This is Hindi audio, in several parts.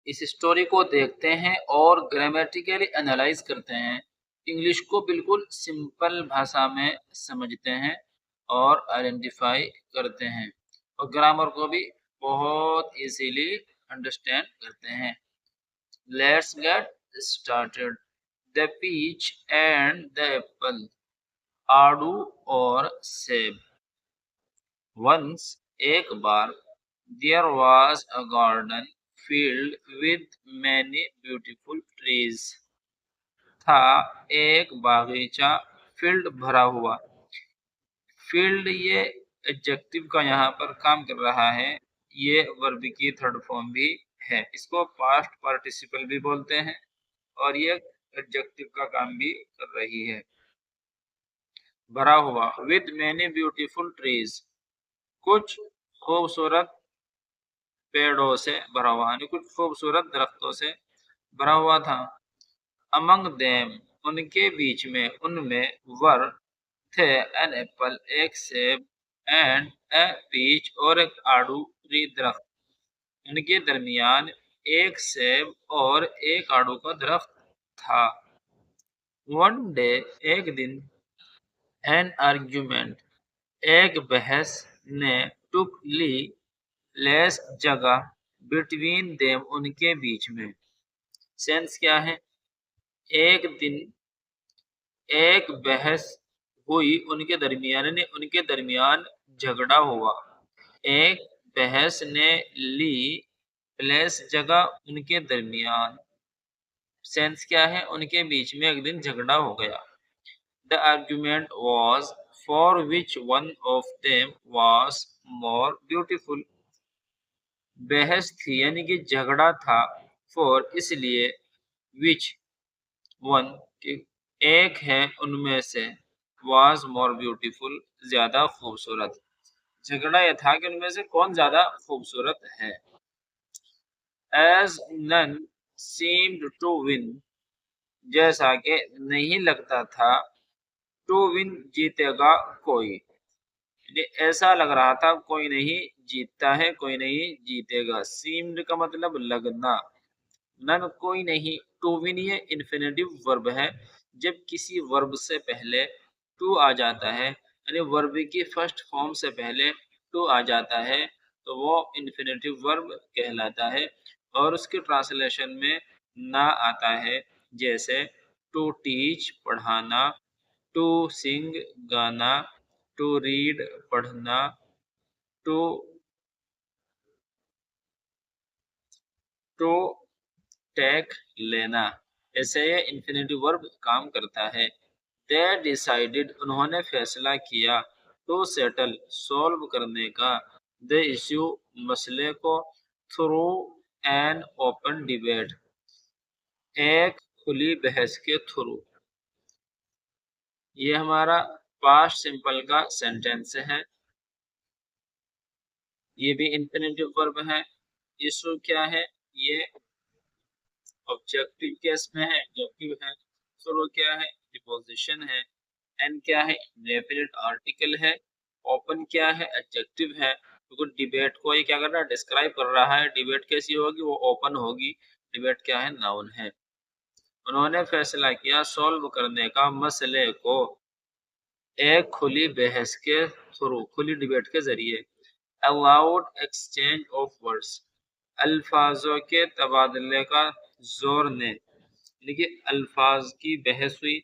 इस स्टोरी को देखते हैं और ग्रामेटिकली एनालाइज करते हैं। इंग्लिश को बिल्कुल सिंपल भाषा में समझते हैं और आइडेंटिफाई करते हैं और ग्रामर को भी बहुत इजीली अंडरस्टैंड करते हैं। Let's get started. The peach and the apple, आड़ू और सेब। वंस, एक बार, there was a garden filled with many beautiful trees. था एक बागीचा फील्ड भरा हुआ। फील्ड ये एडजेक्टिव का यहाँ पर काम कर रहा है। ये वर्ब की थर्ड फॉर्म भी है। इसको पास्ट पार्टिसिपल भी बोलते हैं और ये एडजेक्टिव का काम भी कर रही है। भरा हुआ, विद मैनी ब्यूटीफुल ट्रीज, कुछ खूबसूरत पेड़ों से भरा हुआ, यानी कुछ खूबसूरत दरख्तों से भरा हुआ था। अमंग देम, उनके बीच में, उनमें, वर थे, एन एप्पल, एक सेब, एंड ए पीच, और एक आड़ू ट्री दरख्त। उनके दरमियान एक सेब और एक आड़ू का दरख्त था। वन डे, एक दिन, एन आर्ग्यूमेंट, एक बहस ने, टुक ली, लेस जगह, बिटवीन देम, उनके बीच में। सेंस क्या है? एक दिन एक बहस हुई उनके दरमियान, ने उनके दरमियान झगड़ा हुआ। एक बहस ने ली प्लेस, जगह, उनके दरमियान। सेंस क्या है? उनके बीच में एक दिन झगड़ा हो गया। The argument was for which one of them was more beautiful. बहस थी यानी कि झगड़ा था, फॉर इसलिए, विच वन एक है उनमें से, वाज मोर ब्यूटीफुल ज्यादा खूबसूरत। झगड़ा यह था कि उनमें से कौन ज्यादा खूबसूरत है। As none seemed to win, जैसा कि नहीं लगता था, टू विन जीतेगा कोई, ऐसा लग रहा था कोई नहीं जीतता है, कोई नहीं जीतेगा। सीम्ड का मतलब लगना, नन कोई नहीं, टू विन ये इन्फिनेटिव वर्ब है। जब किसी वर्ब से पहले टू आ जाता है, यानी वर्ब की फर्स्ट फॉर्म से पहले टू आ जाता है, तो वो इन्फिनेटिव वर्ब कहलाता है। और उसके ट्रांसलेशन में ना आता है, जैसे टू टीच पढ़ाना, टू सिंग गाना, टू रीड पढ़ना, टू टू टेक लेना। ऐसे ये इन्फिनेटिव वर्ब काम करता है। दे डिसाइडेड, उन्होंने फैसला किया, टू सेटल, सॉल्व करने का, द इश्यू, मसले को, थ्रू एन ओपन डिबेट, एक खुली बहस के थ्रू। ये हमारा पास्ट सिंपल का सेंटेंस है। ये भी इन्फिनेटिव वर्ब है। इशू क्या है? ये ऑब्जेक्टिव केस में है, ऑब्जेक्टिव है। थ्रू क्या है? डिपोजिशन है। एन क्या है? डेफिनेट आर्टिकल है। ओपन क्या है? एडजेक्टिव है। तो डिबेट को ये क्या कर रहा है? डिस्क्राइब कर रहा है। डिबेट कैसी होगी? वो ओपन होगी। डिबेट क्या है? नाउन है। उन्होंने फैसला किया सॉल्व करने का, मसले को, एक खुली बहस के थ्रू, खुली डिबेट के जरिए। अलाउड एक्सचेंज ऑफ वर्ड्स, अल्फाजों के तबादले का जोर ने, देखिए अल्फाज की बहस हुई,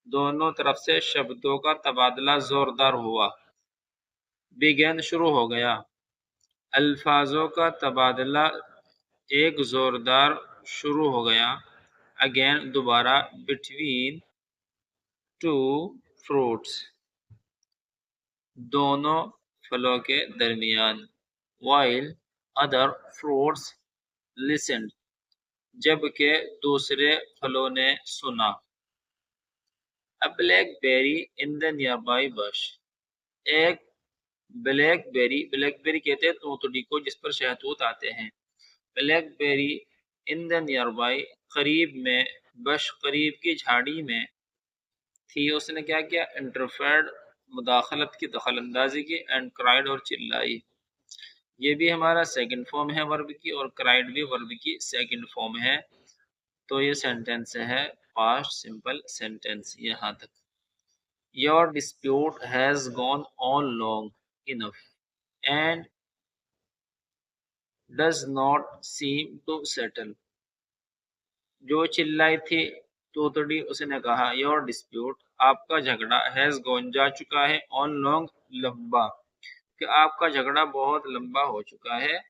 दोनों तरफ से शब्दों का तबादला जोरदार हुआ। बिगेन शुरू हो गया, अल्फाजों का तबादला एक जोरदार शुरू हो गया। अगेन दोबारा, बिटवीन टू फ्रूट्स, दोनों फलों के दरमियान। वाइल अदर फ्रूट्स लिसन्ड, जबकि दूसरे फलों ने सुना। A blackberry in the nearby bush, एक ब्लैकबेरी, ब्लैकबेरी कहते हैं तूतड़ी को जिस पर शहतूत आते हैं। ब्लैकबेरी इन द नियरबाई, करीब में, बश करीब की झाड़ी में थी। उसने क्या किया? इंटरफेयर्ड, मुदाखलत की, दखल अंदाजी की, एंड क्राइड और चिल्लाई। ये भी हमारा सेकंड फॉर्म है वर्ब की, और क्राइड भी वर्ब की सेकंड फॉर्म है। तो ये सेंटेंस है पास्ट सिंपल सेंटेंस यहाँ तक। Your dispute has gone on long enough and does not seem to settle. जो चिल्लाई थी तोतड़ी, उसने कहा योर डिस्प्यूट, आपका झगड़ा, हैज गॉन जा चुका है, ऑन लॉन्ग लंबा, कि आपका झगड़ा बहुत लंबा हो चुका है,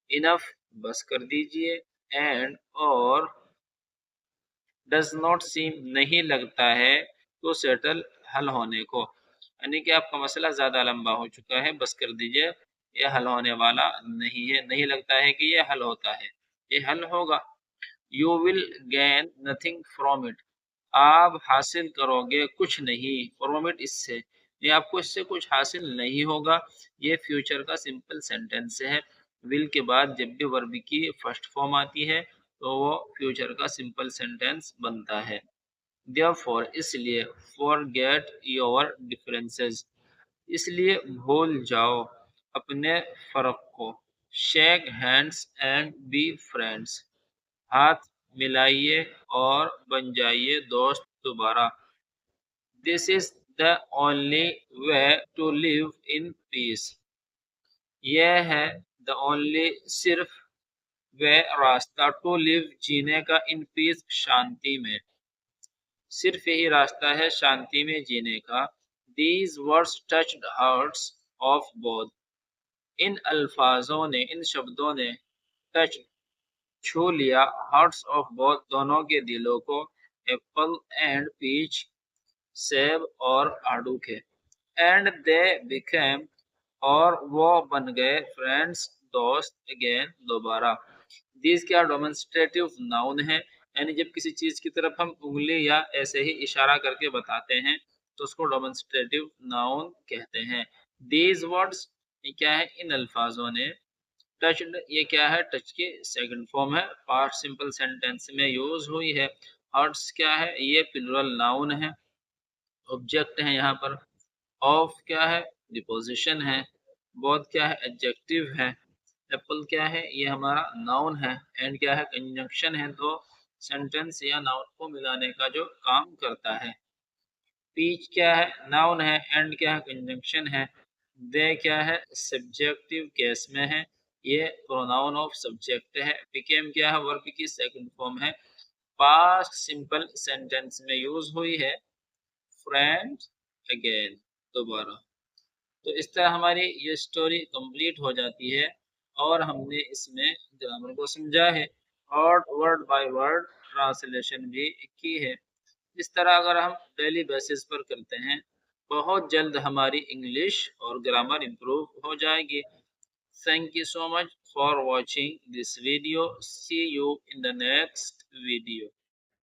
इनफ बस कर दीजिए, एंड और डज नॉट सीम नहीं लगता है, तो सेटल हल होने को, यानी कि आपका मसला ज्यादा लंबा हो चुका है, बस कर दीजिए, ये हल होने वाला नहीं है, नहीं लगता है कि ये हल होता है, ये हल होगा। You will gain nothing from it, आप हासिल करोगे कुछ नहीं, फ्रॉम इट इससे, ये आपको इससे कुछ हासिल नहीं होगा। ये फ्यूचर का सिंपल सेंटेंस है। विल के बाद जब भी वर्ब की फर्स्ट फॉर्म आती है तो वो फ्यूचर का सिंपल सेंटेंस बनता है। देयरफॉर इसलिए, फॉरगेट योर डिफरेंसेस इसलिए भूल जाओ अपने फर्क को, shake hands and be friends हाथ मिलाइए और बन जाइए दोस्त दोबारा। This is the only way to live in peace, यह है द ओनली सिर्फ, वे रास्ता, टू लिव जीने का, इन पीस शांति में, सिर्फ यही रास्ता है शांति में जीने का। These words touched hearts of both, इन अल्फाजों ने, इन शब्दों ने, टच छू लिया, हार्ट्स ऑफ बोथ दोनों के दिलों को, एप्पल एंड पीच सेब और आड़ू के, एंड दे बिकेम और वो बन गए, फ्रेंड्स दोस्त, अगेन दोबारा। दीज क्या डेमोन्स्ट्रेटिव नाउन है, यानी जब किसी चीज की तरफ हम उंगली या ऐसे ही इशारा करके बताते हैं तो उसको डेमोन्स्ट्रेटिव नाउन कहते हैं। दीज वर्ड्स ये क्या है, इन अल्फाजों ने, टच्ड ये क्या है, टच की सेकंड फॉर्म है, पास्ट सिंपल सेंटेंस में यूज हुई है। हर्ट्स क्या है, ये प्लुरल नाउन है, ऑब्जेक्ट है यहाँ पर। ऑफ क्या है, डिपोजिशन है। बोथ क्या है, एडजेक्टिव है। एप्पल क्या है, ये हमारा नाउन है। एंड क्या है, कंजंक्शन है, तो सेंटेंस या नाउन को मिलाने का जो काम करता है। पीच क्या है, नाउन है। एंड क्या है, कंजंक्शन है। दे क्या है, सब्जेक्टिव केस में है, ये प्रोनाउन ऑफ सब्जेक्ट है। बिकेम क्या है, वर्ब की सेकंड फॉर्म है, पास्ट सिंपल सेंटेंस में यूज हुई है, फ्रेंड्स अगेन दोबारा। तो इस तरह हमारी ये स्टोरी कंप्लीट हो जाती है और हमने इसमें ग्रामर को समझा है और वर्ड बाय वर्ड ट्रांसलेशन भी की है। इस तरह अगर हम डेली बेसिस पर करते हैं, बहुत जल्द हमारी इंग्लिश और ग्रामर इम्प्रूव हो जाएगी। Thank you so much for watching this video. See you in the next video.